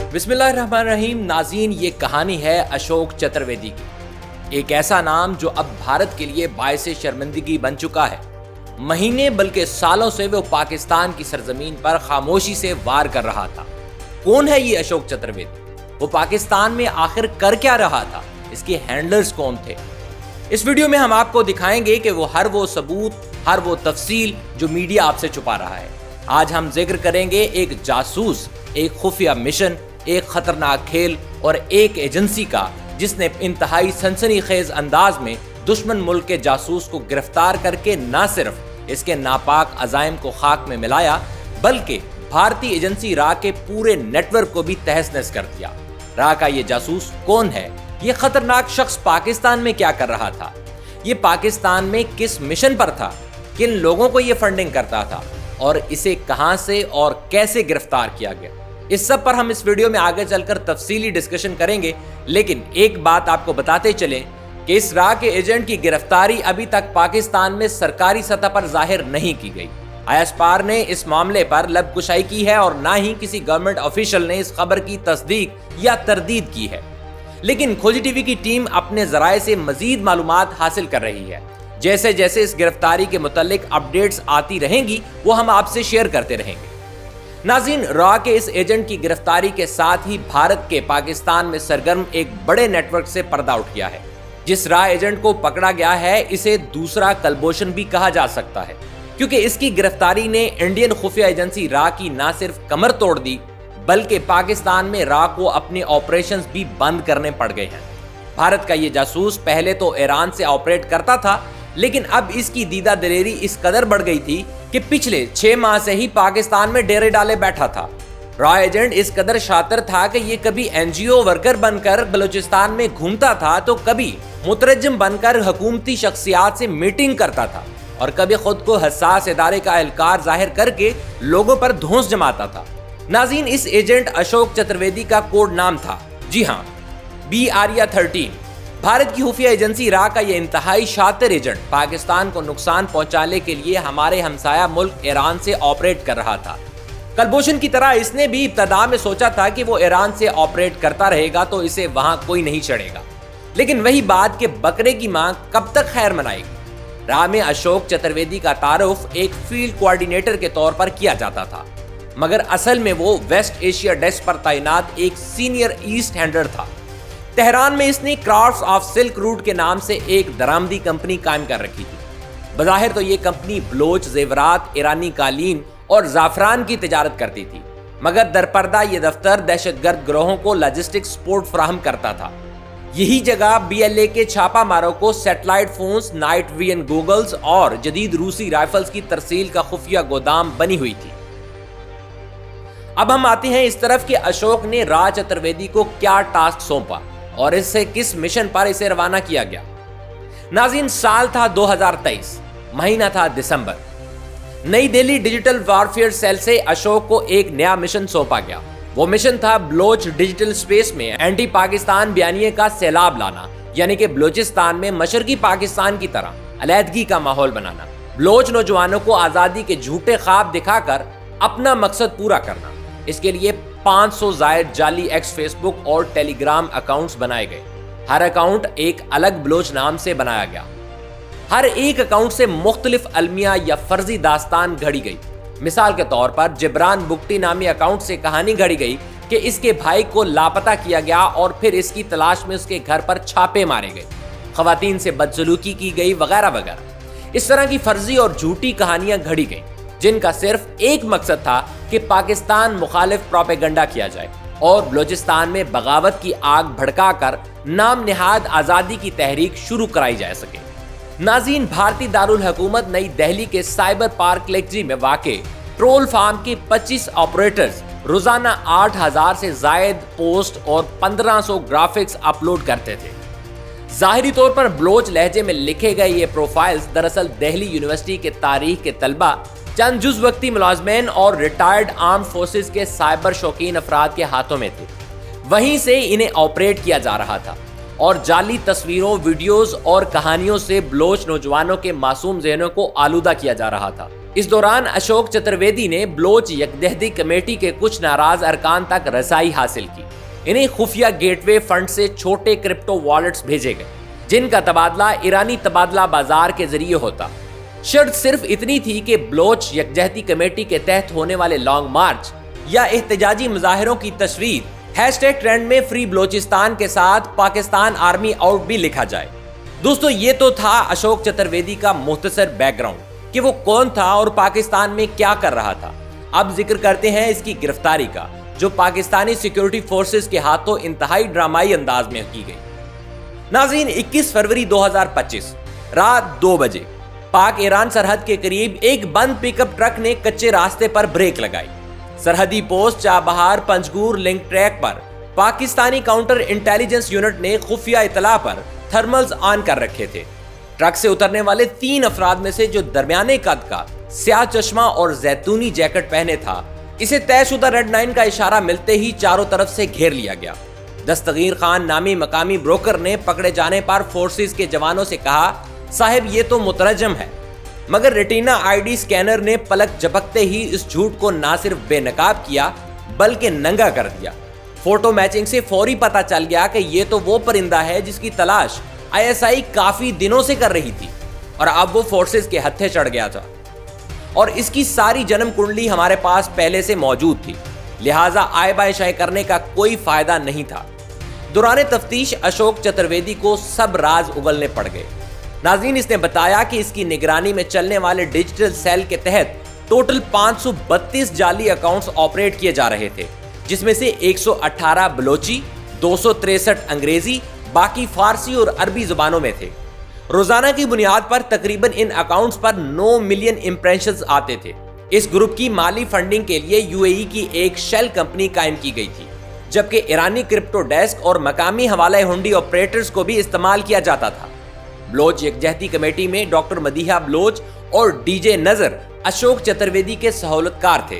बिस्मिल्लाहिर्रहमानिर्रहीम। नाज़रीन, ये कहानी है अशोक चतुर्वेदी की। एक ऐसा नाम जो अब भारत के लिए बाइसे शर्मिंदगी बन चुका है। महीने बल्कि सालों से वो पाकिस्तान की सरजमीन पर खामोशी से वार कर रहा था। कौन है ये अशोक चतुर्वेदी? वो पाकिस्तान में आखिर कर क्या रहा था? इसके हैंडलर्स कौन थे? इस वीडियो में हम आपको दिखाएंगे कि वो हर वो सबूत, हर वो तफसील जो मीडिया आपसे छुपा रहा है। आज हम जिक्र करेंगे एक जासूस, एक खुफिया मिशन, एक खतरनाक खेल और एक एजेंसी का जिसने इंतहाई सनसनीखेज अंदाज में दुश्मन मुल्क के जासूस को गिरफ्तार करके न सिर्फ इसके नापाक अजाइम को खाक में मिलाया, बल्कि भारतीय एजेंसी रा के पूरे नेटवर्क को भी तहस नहस कर दिया। रा का ये जासूस कौन है? ये खतरनाक शख्स पाकिस्तान में क्या कर रहा था? ये पाकिस्तान में किस मिशन पर था? किन लोगों को ये फंडिंग करता था और इसे कहां से और कैसे गिरफ्तार किया गया? इस सब पर हम इस वीडियो में आगे चलकर तफसीली डिस्कशन करेंगे। लेकिन एक बात आपको बताते चलें कि इस रा के एजेंट की गिरफ्तारी अभी तक पाकिस्तान में सरकारी सतह पर जाहिर नहीं की गई। आईएसपार ने इस मामले पर लबकुशाई की है और ना ही किसी गवर्नमेंट ऑफिशियल ने इस खबर की तस्दीक या तरदीद की है। लेकिन खोजी टीवी की टीम अपने जराए से मजीद मालूमात हासिल कर रही है। जैसे जैसे इस गिरफ्तारी के मुतालिक अपडेट्स आती रहेंगी वो हम आपसे शेयर करते रहेंगे। नाज़रीन, रा के इस एजेंट की गिरफ्तारी के साथ ही भारत के पाकिस्तान में सरगर्म एक बड़े नेटवर्क से पर्दा उठ गया है। जिस रा एजेंट को पकड़ा गया है इसे दूसरा कलभूषण भी कहा जा सकता है, क्योंकि इसकी गिरफ्तारी ने इंडियन खुफिया एजेंसी रा की न सिर्फ कमर तोड़ दी, बल्कि पाकिस्तान में रा को अपने ऑपरेशंस भी बंद करने पड़ गए हैं। भारत का ये जासूस पहले तो ईरान से ऑपरेट करता था, लेकिन अब इसकी दीदा दलेरी इस कदर बढ़ गई थी कि पिछले 6 माह से ही पाकिस्तान में डेरे डाले बैठा था। रा एजेंट इस कदर शातिर था कि ये कभी एनजीओ वर्कर बनकर बलूचिस्तान में घूमता था, तो कभी मुतरज्जिम बनकर हुकूमती शख्सियात से मीटिंग करता था और कभी खुद को हसास इदारे का एहलकार जाहिर करके लोगों पर धौंस जमाता था। नाज़रीन, इस एजेंट अशोक चतुर्वेदी का कोड नाम था, जी हाँ, बी आर्या 13। भारत की खुफिया एजेंसी रा का यह इंतहाई शातिर एजेंट पाकिस्तान को नुकसान पहुंचाने के लिए हमारे हमसाया मुल्क ईरान से ऑपरेट कर रहा था। कलभूषण की तरह इसने भी इब्तदा में सोचा था कि वो ईरान से ऑपरेट करता रहेगा तो इसे वहां कोई नहीं चढ़ेगा। लेकिन वही बात कि बकरे की मां कब तक खैर मनाएगी। रा में अशोक चतुर्वेदी का तारुफ एक फील्ड कोऑर्डिनेटर के तौर पर किया जाता था, मगर असल में वो वेस्ट एशिया डेस्क पर तैनात एक सीनियर ईस्ट हैंडलर था। तेहरान में इसने क्राफ्ट्स ऑफ सिल्क रूट के नाम से एक दरामदी कंपनी कायम कर रखी थी। बज़ाहिर तो ये कंपनी बलोच जेवरात, ईरानी कालीन और जाफरान की तिजारत करती थी, मगर दरपर्दा ये दफ्तर दहशतगर्द गिरोहों को लॉजिस्टिक सपोर्ट फराहम करता था। यही जगह बीएलए के छापा मारों को satellite phones, night vision goggles और जदीद रूसी राइफल्स की तरसील का खुफिया गोदाम बनी हुई थी। अब हम आते हैं इस तरफ कि अशोक ने रा चतुर्वेदी को क्या टास्क सौंपा और इससे किस मिशन पर इसे रवाना किया गया। नाज़रीन, साल था 2023, महीना था दिसंबर। नई दिल्ली डिजिटल वॉरफेयर सेल से अशोक को एक नया मिशन सौंपा गया। वो मिशन था बलोच डिजिटल स्पेस में एंटी पाकिस्तान बयानिए का सैलाब लाना, यानी कि बलोचिस्तान में मशरकी पाकिस्तान की तरह अलहदगी का माहौल बनाना, बलोच नौजवानों को आज़ादी के झूठे ख्वाब दिखाकर अपना मकसद पूरा करना। इसके लिए 500 जायद जाली एक्स फेसबुक और टेलीग्राम अकाउंट्स बनाए गए। हर अकाउंट एक अलग बलोच नाम से बनाया गया। हर एक अकाउंट से मुख्तलिफ अलमिया या फर्जी दास्तान घड़ी गई। मिसाल के तौर पर जिब्रान बुक्टी नामी अकाउंट से कहानी घड़ी गई कि इसके भाई को लापता किया गया और फिर इसकी तलाश में उसके घर पर छापे मारे गए, खवातीन से बदसलूकी की गई, वगैरह वगैरह। इस तरह की फर्जी और झूठी कहानियां घड़ी गई जिनका सिर्फ एक मकसद था कि पाकिस्तान मुखालिफ प्रोपेगेंडा किया जाए और बलूचिस्तान में बगावत की आग भड़काकर नाम निहाद आज़ादी की तहरीक शुरू कराई जा सके। नाज़रीन, भारतीय दारुल हुकूमत नई दिल्ली के साइबर पार्क लेक्जी में वाक़े ट्रोल फार्म के 25 ऑपरेटर्स रोजाना 8000 से जायद पोस्ट और 1500 ग्राफिक्स अपलोड करते थे। जाहिरी तौर पर बलोच लहजे में लिखे गए ये प्रोफाइल्स दरअसल दिल्ली यूनिवर्सिटी के तारीख के तलबा, चंद जुज वक्ती मुलाजमैन और रिटायर्ड आर्म फोर्सेस के साइबर शौकीन अफराद के हाथों में थे। वहीं से इन्हें ऑपरेट किया जा रहा था और जाली तस्वीरों, वीडियोस और कहानियों से बलोच नौजवानों के मासूम ज़हनों को आलूदा किया जा रहा था। اس دوران اشوک چترویدی نے بلوچ یکدہتی کمیٹی کے کچھ ناراض ارکان تک رسائی حاصل کی۔ انہیں خفیہ گیٹ وے فنڈ سے چھوٹے کرپٹو والیٹس بھیجے گئے جن کا تبادلہ ایرانی تبادلہ بازار کے ذریعے ہوتا۔ شرط صرف اتنی تھی کہ بلوچ یکجہتی کمیٹی کے تحت ہونے والے لانگ مارچ یا احتجاجی مظاہروں کی تصویر #ٹرینڈ میں فری بلوچستان کے ساتھ پاکستان آرمی آؤٹ بھی لکھا جائے۔ دوستو، یہ تو تھا اشوک چترویدی کا مختصر بیک گراؤنڈ کہ وہ کون تھا اور پاکستان میں کیا کر رہا تھا۔ اب ذکر کرتے ہیں اس کی گرفتاری کا، جو پاکستانی سیکیورٹی فورسز کے ہاتھوں انتہائی ڈرامائی انداز میں کی گئی۔ ناظرین، 21 فروری 2025 رات 2 بجے پاک ایران سرحد کے قریب ایک بند پک اپ ٹرک نے کچے راستے پر بریک لگائی۔ سرحدی post Chabahar Panjgur link track پر پاکستانی کاؤنٹر انٹیلیجنس یونٹ نے خفیہ اطلاع پر تھرملز آن کر رکھے تھے۔ ٹرک سے اترنے والے 3 افراد میں سے جو درمیانے قد کا سیاہ چشمہ اور زیتونی جیکٹ پہنے تھا، اسے طے شدہ ریڈ 9 کا اشارہ ملتے ہی چاروں طرف سے گھیر لیا گیا۔ دستگیر خان نامی مقامی بروکر نے پکڑے جانے پر فورسز کے جوانوں سے کہا، صاحب یہ تو مترجم ہے، مگر ریٹینا آئی ڈی سکینر نے پلک جھپکتے ہی اس جھوٹ کو نہ صرف بے نقاب کیا بلکہ ننگا کر دیا۔ فوٹو میچنگ سے فوری پتا چل گیا کہ یہ تو وہ پرندہ ہے جس کی تلاش ISI کافی دنوں سے کر رہی تھی اور اب وہ فورسز کے ہتھے چڑھ گیا تھا، اور اس کی ساری جنم کنڈلی ہمارے پاس پہلے سے موجود تھی، لہٰذا آئے بائے شائع کرنے کا کوئی فائدہ نہیں تھا۔ دوران تفتیش اشوک چترویدی کو سب راز اگلنے پڑ گئے۔ ناظرین، اس نے بتایا کہ اس کی نگرانی میں چلنے والے ڈیجیٹل سیل کے تحت ٹوٹل 532 جعلی اکاؤنٹس آپریٹ کیے جا رہے تھے، جس میں سے 118 بلوچی، 263 انگریزی، باقی فارسی اور عربی زبانوں میں تھے۔ روزانہ کی بنیاد پر تقریباً ان اکاؤنٹس پر 9 ملین امپریشنز آتے تھے۔ اس گروپ کی مالی فنڈنگ کے لیے UAE کی ایک شیل کمپنی قائم کی گئی تھی، جبکہ ایرانی کرپٹو ڈیسک اور مقامی حوالہ ہنڈی آپریٹرز کو بھی استعمال کیا جاتا تھا۔ بلوچ یکجہتی کمیٹی میں ڈاکٹر مدیحہ بلوچ اور DJ نذر اشوک چترویدی کے سہولتکار تھے۔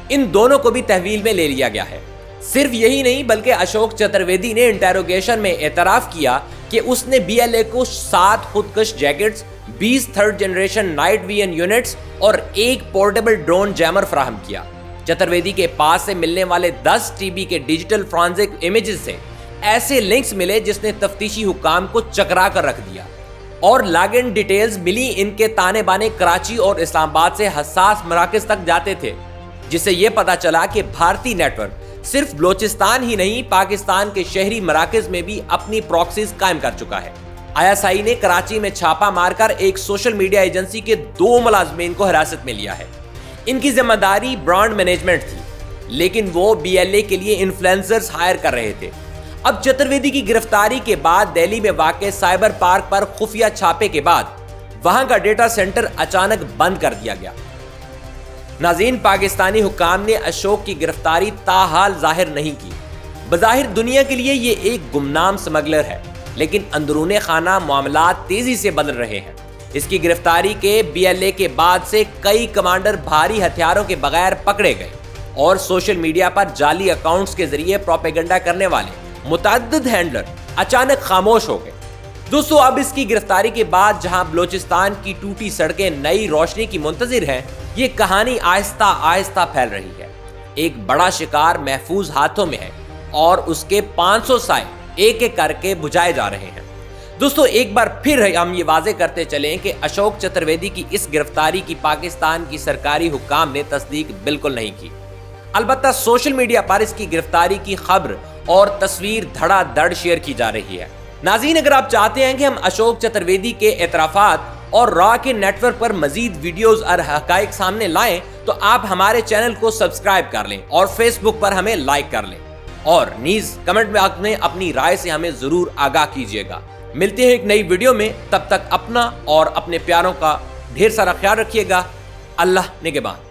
ان دونوں کو بھی تحویل میں لے لیا گیا ہے۔ صرف یہی نہیں بلکہ اشوک چترویدی نے انٹیروگیشن میں اعتراف کیا کہ اس نے BLA کو 7 خودکش jackets, 20 third generation night vision units اور ایک پورٹیبل ڈرون جیمر فراہم کیا۔ چترویدی کے پاس سے ملنے والے 10 TB کے ڈیجیٹل فرانزک امیجز سے ایسے لنکس ملے جس نے تفتیشی حکام کو چکرا کر رکھ دیا، اور لاگن ڈیٹیلز ملی ان کے تانے بانے کراچی اور اسلام آباد سے حساس مراکز تک جاتے تھے، جس سے یہ پتا چلا کہ بھارتی نیٹ ورک صرف بلوچستان ہی نہیں، پاکستان کے شہری مراکز میں بھی اپنی پراکسیز قائم کر چکا ہے۔ ISI نے کراچی میں چھاپا مار کر ایک سوشل میڈیا ایجنسی کے 2 ملازمین کو حراست میں لیا ہے۔ ان کی ذمہ داری برانڈ مینجمنٹ تھی، لیکن وہ BLA کے لیے انفلوئنسرز ہائر کر رہے تھے۔ اب چترویدی کی گرفتاری کے بعد دہلی میں واقع سائبر پارک پر خفیہ چھاپے کے بعد وہاں کا ڈیٹا سینٹر اچانک بند کر دیا گیا۔ ناظرین، پاکستانی حکام نے اشوک کی گرفتاری تاحال ظاہر نہیں کی۔ بظاہر دنیا کے لیے یہ ایک گمنام سمگلر ہے، لیکن اندرون خانہ معاملات تیزی سے بدل رہے ہیں۔ اس کی گرفتاری کے BLA کے بعد سے کئی کمانڈر بھاری ہتھیاروں کے بغیر پکڑے گئے، اور سوشل میڈیا پر جعلی اکاؤنٹس کے ذریعے پروپیگنڈا کرنے والے متعدد ہینڈلر اچانک خاموش ہو گئے۔ دوستو، اب اس کی گرفتاری کے بعد جہاں بلوچستان کی ٹوٹی سڑکیں نئی روشنی کی منتظر ہیں، یہ کہانی آہستہ آہستہ پھیل رہی ہے۔ ایک بڑا شکار محفوظ ہاتھوں میں ہے اور اس کے 500 سائے ایک ایک کر کے بجھائے جا رہے ہیں۔ دوستو، ایک بار پھر ہم یہ واضح کرتے چلیں کہ اشوک چترویدی کی اس گرفتاری کی پاکستان کی سرکاری حکام نے تصدیق بالکل نہیں کی۔ البتہ سوشل میڈیا پر اس کی گرفتاری کی خبر اور تصویر دھڑا دھڑ شیئر کی جا رہی ہے۔ ناظرین، اگر آپ چاہتے ہیں کہ ہم اشوک چترویدی کے اعترافات اور را کے نیٹ ورک پر مزید ویڈیوز اور حقائق سامنے لائیں تو آپ ہمارے چینل کو سبسکرائب کر لیں اور فیس بک پر ہمیں لائک کر لیں، اور نیز کمنٹ میں اپنی رائے سے ہمیں ضرور آگاہ کیجیے گا۔ ملتے ہیں ایک نئی ویڈیو میں، تب تک اپنا اور اپنے پیاروں کا ڈھیر سارا خیال رکھیے گا۔ اللہ نگہبان۔